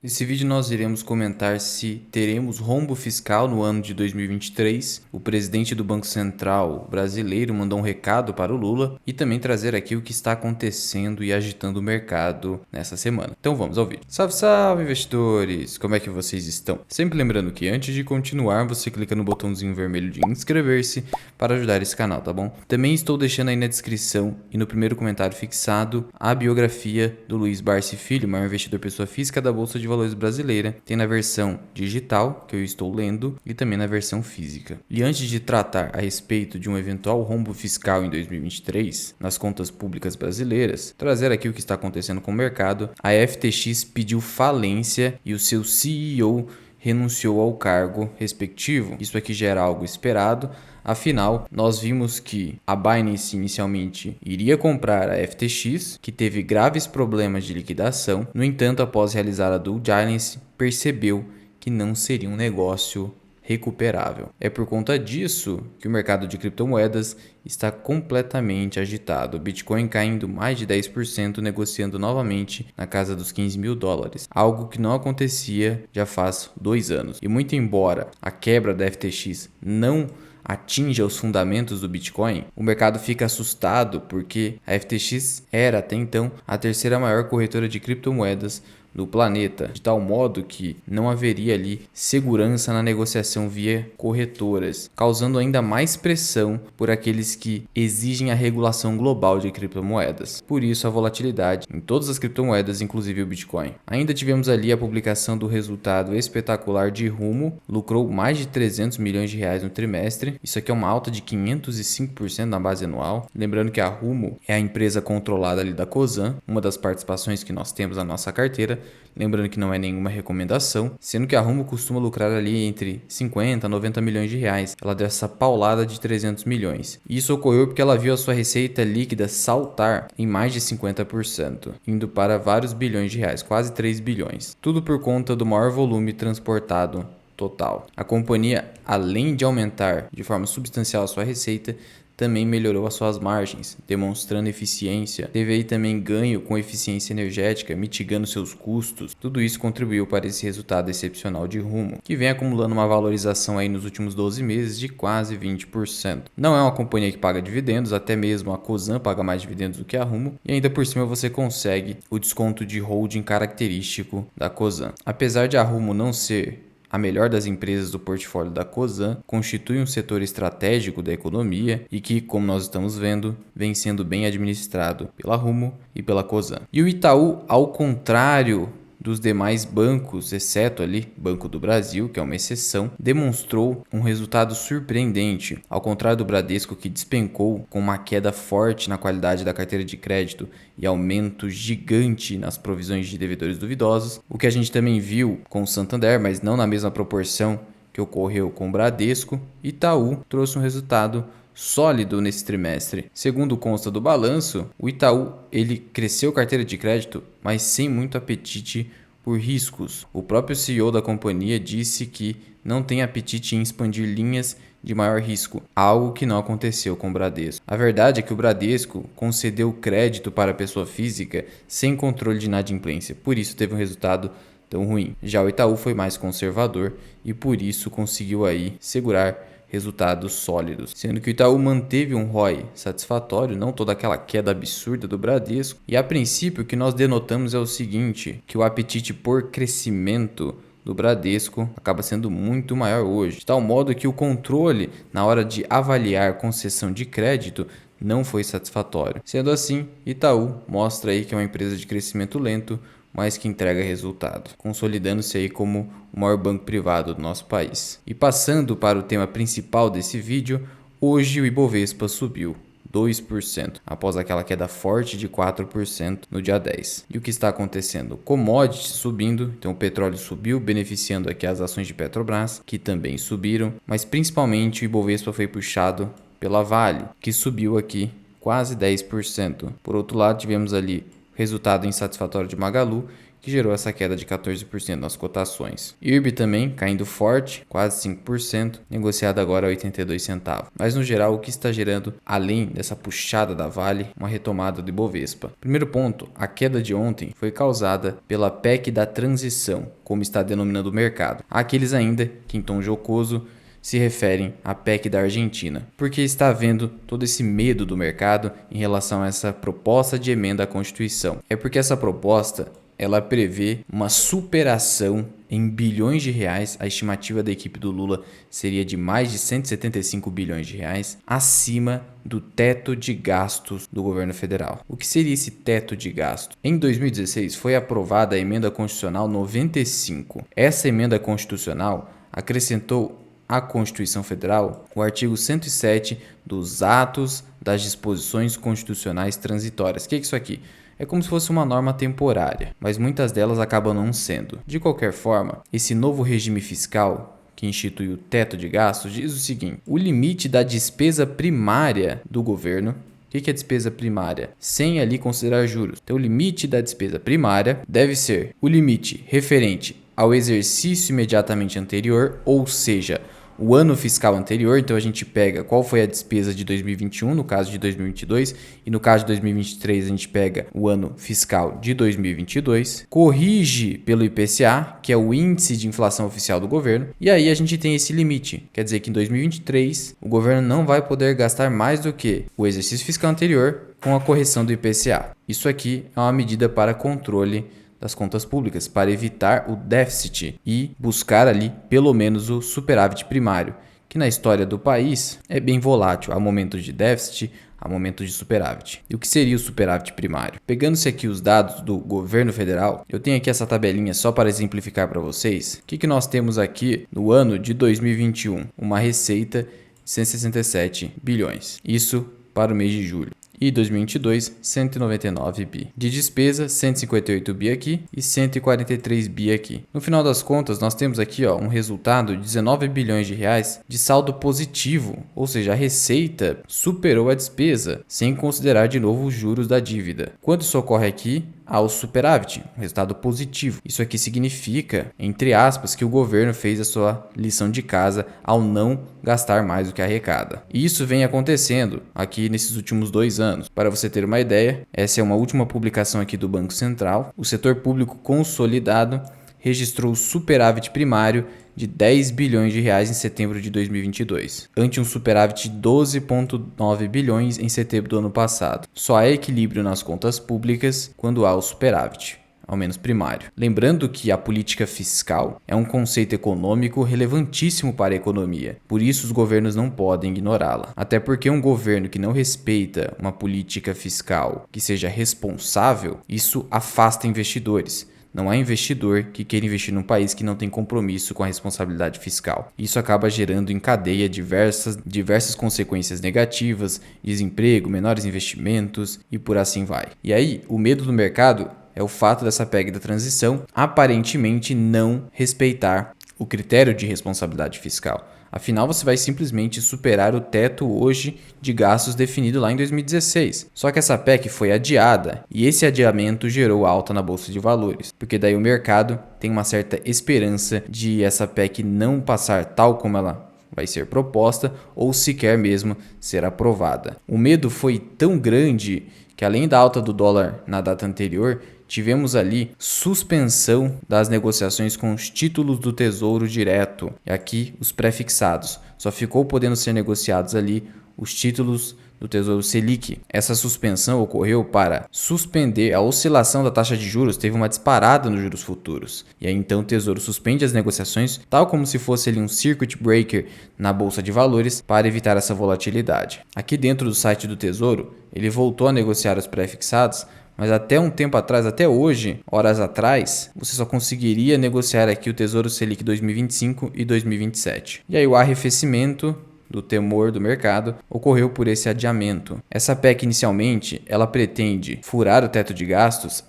Nesse vídeo nós iremos comentar se teremos rombo fiscal no ano de 2023. O presidente do Banco Central brasileiro mandou um recado para o Lula e também trazer aqui o que está acontecendo e agitando o mercado nessa semana. Então vamos ao vídeo. Salve, salve investidores! Como é que vocês estão? Sempre lembrando que antes de continuar você clica no botãozinho vermelho de inscrever-se para ajudar esse canal, tá bom? Também estou deixando aí na descrição e no primeiro comentário fixado a biografia do Luiz Barsi Filho, maior investidor pessoa física da Bolsa de Valores brasileira. Tem na versão digital, que eu estou lendo, e também na versão física. E antes de tratar a respeito de um eventual rombo fiscal em 2023 nas contas públicas brasileiras, trazer aqui o que está acontecendo com o mercado. A FTX pediu falência e o seu CEO renunciou ao cargo respectivo. Isso aqui já era algo esperado. Afinal, nós vimos que a Binance inicialmente iria comprar a FTX, que teve graves problemas de liquidação. No entanto, após realizar a due diligence, percebeu que não seria um negócio recuperável. É por conta disso que o mercado de criptomoedas está completamente agitado. O Bitcoin caindo mais de 10%, negociando novamente na casa dos 15 mil dólares, algo que não acontecia já faz 2 anos. E muito embora a quebra da FTX não atinja os fundamentos do Bitcoin, o mercado fica assustado porque a FTX era até então a terceira maior corretora de criptomoedas do planeta, de tal modo que não haveria ali segurança na negociação via corretoras, causando ainda mais pressão por aqueles que exigem a regulação global de criptomoedas. Por isso a volatilidade em todas as criptomoedas, inclusive o Bitcoin. Ainda tivemos ali a publicação do resultado espetacular de Rumo, lucrou mais de 300 milhões de reais no trimestre. Isso aqui é uma alta de 505% na base anual. Lembrando que a Rumo é a empresa controlada ali da Cosan, uma das participações que nós temos na nossa carteira. Lembrando que não é nenhuma recomendação, sendo que a Rumo costuma lucrar ali entre 50 a 90 milhões de reais. Ela deu essa paulada de 300 milhões. Isso ocorreu porque ela viu a sua receita líquida saltar em mais de 50%, indo para vários bilhões de reais, quase 3 bilhões. Tudo por conta do maior volume transportado total. A companhia, além de aumentar de forma substancial a sua receita, também melhorou as suas margens, demonstrando eficiência. Teve aí também ganho com eficiência energética, mitigando seus custos. Tudo isso contribuiu para esse resultado excepcional de Rumo, que vem acumulando uma valorização aí nos últimos 12 meses de quase 20%. Não é uma companhia que paga dividendos, até mesmo a Cosan paga mais dividendos do que a Rumo, e ainda por cima você consegue o desconto de holding característico da Cosan. Apesar de a Rumo não ser a melhor das empresas do portfólio da Cosan, constitui um setor estratégico da economia e que, como nós estamos vendo, vem sendo bem administrado pela Rumo e pela Cosan. E o Itaú, ao contrário dos demais bancos, exceto ali Banco do Brasil, que é uma exceção, demonstrou um resultado surpreendente. Ao contrário do Bradesco, que despencou com uma queda forte na qualidade da carteira de crédito e aumento gigante nas provisões de devedores duvidosos, o que a gente também viu com o Santander, mas não na mesma proporção que ocorreu com o Bradesco, Itaú trouxe um resultado sólido nesse trimestre. Segundo consta do balanço, o Itaú ele cresceu carteira de crédito, mas sem muito apetite por riscos. O próprio CEO da companhia disse que não tem apetite em expandir linhas de maior risco, algo que não aconteceu com o Bradesco. A verdade é que o Bradesco concedeu crédito para a pessoa física sem controle de inadimplência, por isso teve um resultado tão ruim. Já o Itaú foi mais conservador e por isso conseguiu aí segurar resultados sólidos, sendo que o Itaú manteve um ROI satisfatório, não toda aquela queda absurda do Bradesco. E a princípio o que nós denotamos é o seguinte, que o apetite por crescimento do Bradesco acaba sendo muito maior hoje, de tal modo que o controle na hora de avaliar concessão de crédito não foi satisfatório. Sendo assim, Itaú mostra aí que é uma empresa de crescimento lento, mas que entrega resultado, consolidando-se aí como o maior banco privado do nosso país. E passando para o tema principal desse vídeo, hoje o Ibovespa subiu 2%, após aquela queda forte de 4% no dia 10. E o que está acontecendo? Commodities subindo, então o petróleo subiu, beneficiando aqui as ações de Petrobras, que também subiram, mas principalmente o Ibovespa foi puxado pela Vale, que subiu aqui quase 10%. Por outro lado, tivemos ali resultado insatisfatório de Magalu, que gerou essa queda de 14% nas cotações. IRB também caindo forte, quase 5%, negociado agora a 82 centavos. Mas no geral, o que está gerando, além dessa puxada da Vale, uma retomada do Ibovespa? Primeiro ponto, a queda de ontem foi causada pela PEC da transição, como está denominando o mercado. Há aqueles ainda que, em tom jocoso, se referem à PEC da Argentina, porque está havendo todo esse medo do mercado em relação a essa proposta de emenda à Constituição. É porque essa proposta ela prevê uma superação em bilhões de reais, a estimativa da equipe do Lula seria de mais de 175 bilhões de reais, acima do teto de gastos do governo federal. O que seria esse teto de gasto? Em 2016 foi aprovada a emenda constitucional 95. Essa emenda constitucional acrescentou à Constituição Federal o artigo 107 dos atos das disposições constitucionais transitórias. O que é isso aqui? É como se fosse uma norma temporária, mas muitas delas acabam não sendo. De qualquer forma, esse novo regime fiscal que institui o teto de gastos diz o seguinte: o limite da despesa primária do governo. O que é despesa primária? Sem ali considerar juros. Então, o limite da despesa primária deve ser o limite referente ao exercício imediatamente anterior, ou seja, o ano fiscal anterior. Então a gente pega qual foi a despesa de 2021, no caso de 2022, e no caso de 2023 a gente pega o ano fiscal de 2022, corrige pelo IPCA, que é o índice de inflação oficial do governo, e aí a gente tem esse limite. Quer dizer que em 2023 o governo não vai poder gastar mais do que o exercício fiscal anterior com a correção do IPCA. Isso aqui é uma medida para controle das contas públicas, para evitar o déficit e buscar ali pelo menos o superávit primário, que na história do país é bem volátil, há momentos de déficit, há momentos de superávit. E o que seria o superávit primário? Pegando-se aqui os dados do governo federal, eu tenho aqui essa tabelinha só para exemplificar para vocês. O que nós temos aqui no ano de 2021? Uma receita de 167 bilhões. Isso para o mês de julho. E 2022, 199 bi. De despesa, 158 bi aqui e 143 bi aqui. No final das contas, nós temos aqui um resultado de 19 bilhões de reais de saldo positivo, ou seja, a receita superou a despesa, sem considerar de novo os juros da dívida. Quando isso ocorre aqui, há o superávit, um resultado positivo. Isso aqui significa, entre aspas, que o governo fez a sua lição de casa ao não gastar mais do que arrecada. E isso vem acontecendo aqui nesses últimos 2 anos. Para você ter uma ideia, essa é uma última publicação aqui do Banco Central. O setor público consolidado registrou superávit primário de 10 bilhões de reais em setembro de 2022, ante um superávit de 12,9 bilhões em setembro do ano passado. Só há equilíbrio nas contas públicas quando há o superávit, ao menos primário. Lembrando que a política fiscal é um conceito econômico relevantíssimo para a economia, por isso os governos não podem ignorá-la. Até porque um governo que não respeita uma política fiscal que seja responsável, isso afasta investidores. Não há investidor que queira investir num país que não tem compromisso com a responsabilidade fiscal. Isso acaba gerando em cadeia diversas consequências negativas, desemprego, menores investimentos e por assim vai. E aí, o medo do mercado é o fato dessa PEC da transição aparentemente não respeitar o critério de responsabilidade fiscal. Afinal, você vai simplesmente superar o teto hoje de gastos definido lá em 2016. Só que essa PEC foi adiada e esse adiamento gerou alta na Bolsa de Valores, porque daí o mercado tem uma certa esperança de essa PEC não passar tal como ela vai ser proposta ou sequer mesmo ser aprovada. O medo foi tão grande que, além da alta do dólar na data anterior, tivemos ali suspensão das negociações com os títulos do Tesouro Direto, e aqui os pré-fixados. Só ficou podendo ser negociados ali os títulos do Tesouro Selic. Essa suspensão ocorreu para suspender a oscilação da taxa de juros, teve uma disparada nos juros futuros. E aí então o Tesouro suspende as negociações, tal como se fosse ali um circuit breaker na Bolsa de Valores, para evitar essa volatilidade. Aqui dentro do site do Tesouro, ele voltou a negociar os pré-fixados, mas até um tempo atrás, até hoje, horas atrás, você só conseguiria negociar aqui o Tesouro Selic 2025 e 2027. E aí o arrefecimento do temor do mercado ocorreu por esse adiamento. Essa PEC inicialmente, ela pretende furar o teto de gastos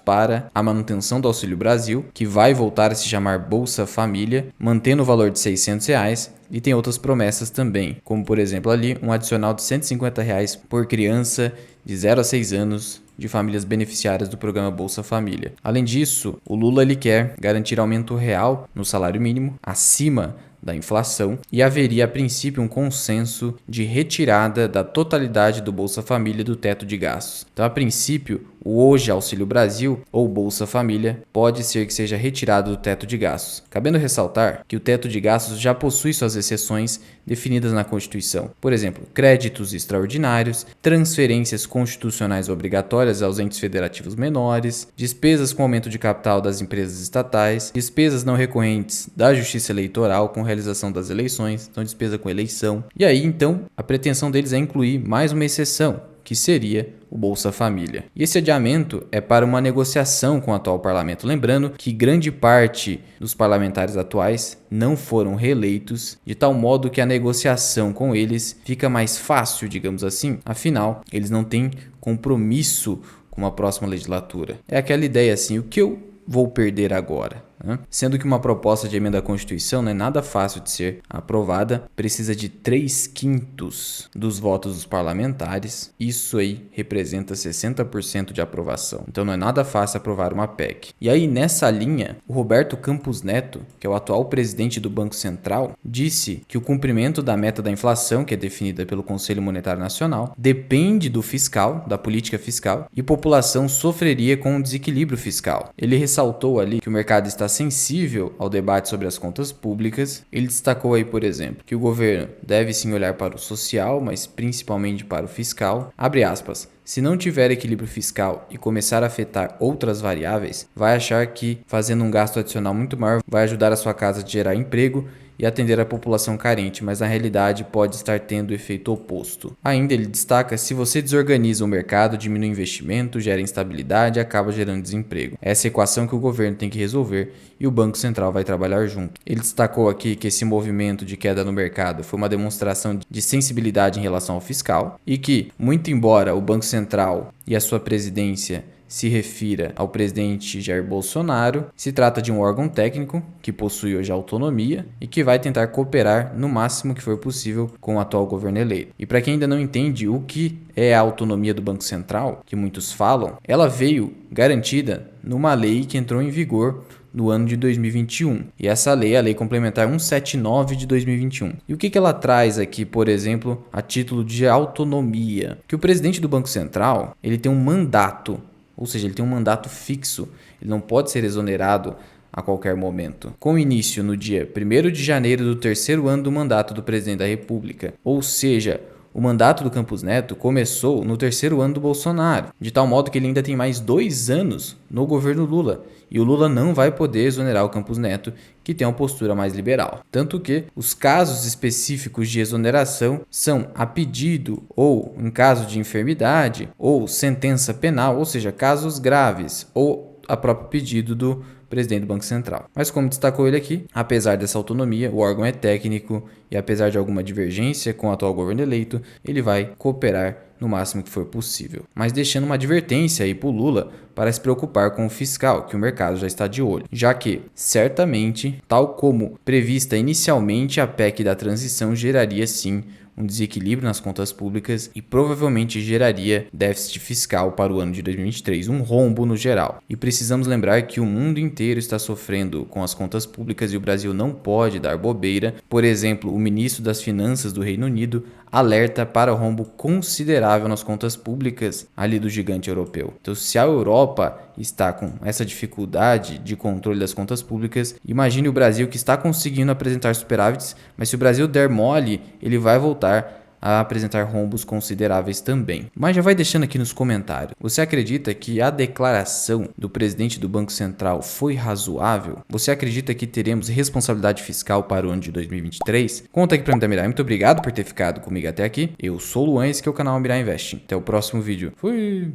para a manutenção do Auxílio Brasil, que vai voltar a se chamar Bolsa Família, mantendo o valor de R$600, e tem outras promessas também, como por exemplo ali um adicional de R$150 por criança de 0 a 6 anos de famílias beneficiárias do programa Bolsa Família. Além disso, o Lula ele quer garantir aumento real no salário mínimo acima da inflação e haveria a princípio um consenso de retirada da totalidade do Bolsa Família do teto de gastos. Então, a princípio, o hoje Auxílio Brasil ou Bolsa Família pode ser que seja retirado do teto de gastos. Cabendo ressaltar que o teto de gastos já possui suas exceções definidas na Constituição. Por exemplo, créditos extraordinários, transferências constitucionais obrigatórias aos entes federativos menores, despesas com aumento de capital das empresas estatais, despesas não recorrentes da Justiça Eleitoral com realização das eleições, então despesa com eleição. E aí, então, a pretensão deles é incluir mais uma exceção, que seria o Bolsa Família. E esse adiamento é para uma negociação com o atual parlamento. Lembrando que grande parte dos parlamentares atuais não foram reeleitos, de tal modo que a negociação com eles fica mais fácil, digamos assim. Afinal, eles não têm compromisso com a próxima legislatura. É aquela ideia assim, o que eu vou perder agora? Sendo que uma proposta de emenda à Constituição não é nada fácil de ser aprovada, precisa de 3/5 dos votos dos parlamentares, isso aí representa 60% de aprovação. Então não é nada fácil aprovar uma PEC. E aí nessa linha, o Roberto Campos Neto, que é o atual presidente do Banco Central, disse que o cumprimento da meta da inflação, que é definida pelo Conselho Monetário Nacional, depende do fiscal, da política fiscal, e a população sofreria com um desequilíbrio fiscal. Ele ressaltou ali que o mercado está sensível ao debate sobre as contas públicas. Ele destacou aí, por exemplo, que o governo deve sim olhar para o social, mas principalmente para o fiscal. Abre aspas. Se não tiver equilíbrio fiscal e começar a afetar outras variáveis, vai achar que fazendo um gasto adicional muito maior vai ajudar a sua casa a gerar emprego e atender a população carente, mas na realidade pode estar tendo o efeito oposto. Ainda ele destaca: se você desorganiza o mercado, diminui o investimento, gera instabilidade e acaba gerando desemprego. Essa é a equação que o governo tem que resolver e o Banco Central vai trabalhar junto. Ele destacou aqui que esse movimento de queda no mercado foi uma demonstração de sensibilidade em relação ao fiscal e que, muito embora o Banco Central e a sua presidência se refira ao presidente Jair Bolsonaro, se trata de um órgão técnico que possui hoje autonomia e que vai tentar cooperar no máximo que for possível com o atual governo eleito. E para quem ainda não entende o que é a autonomia do Banco Central, que muitos falam, ela veio garantida numa lei que entrou em vigor no ano de 2021. E essa lei é a Lei Complementar 179 de 2021. E o que ela traz aqui, por exemplo, a título de autonomia? Que o presidente do Banco Central, ele tem um mandato, ou seja, ele tem um mandato fixo, ele não pode ser exonerado a qualquer momento. Com início no dia 1º de janeiro do terceiro ano do mandato do presidente da República. Ou seja, o mandato do Campos Neto começou no terceiro ano do Bolsonaro, de tal modo que ele ainda tem mais 2 anos no governo Lula. E o Lula não vai poder exonerar o Campos Neto, que tem uma postura mais liberal. Tanto que os casos específicos de exoneração são a pedido ou em caso de enfermidade ou sentença penal, ou seja, casos graves, ou a próprio pedido do presidente do Banco Central. Mas como destacou ele aqui, apesar dessa autonomia, o órgão é técnico e apesar de alguma divergência com o atual governo eleito, ele vai cooperar no máximo que for possível. Mas deixando uma advertência aí para o Lula para se preocupar com o fiscal, que o mercado já está de olho. Já que, certamente, tal como prevista inicialmente, a PEC da transição geraria sim um desequilíbrio nas contas públicas e provavelmente geraria déficit fiscal para o ano de 2023, um rombo no geral. E precisamos lembrar que o mundo inteiro está sofrendo com as contas públicas e o Brasil não pode dar bobeira. Por exemplo, o ministro das Finanças do Reino Unido alerta para rombo considerável nas contas públicas ali do gigante europeu. Então, se a Europa está com essa dificuldade de controle das contas públicas, imagine o Brasil, que está conseguindo apresentar superávites, mas se o Brasil der mole, ele vai voltar a apresentar rombos consideráveis também. Mas já vai deixando aqui nos comentários. Você acredita que a declaração do presidente do Banco Central foi razoável? Você acredita que teremos responsabilidade fiscal para o ano de 2023? Conta aqui pra mim da Mirai. Muito obrigado por ter ficado comigo até aqui. Eu sou o Luan, esse que é o canal Mirai Invest. Até o próximo vídeo. Fui!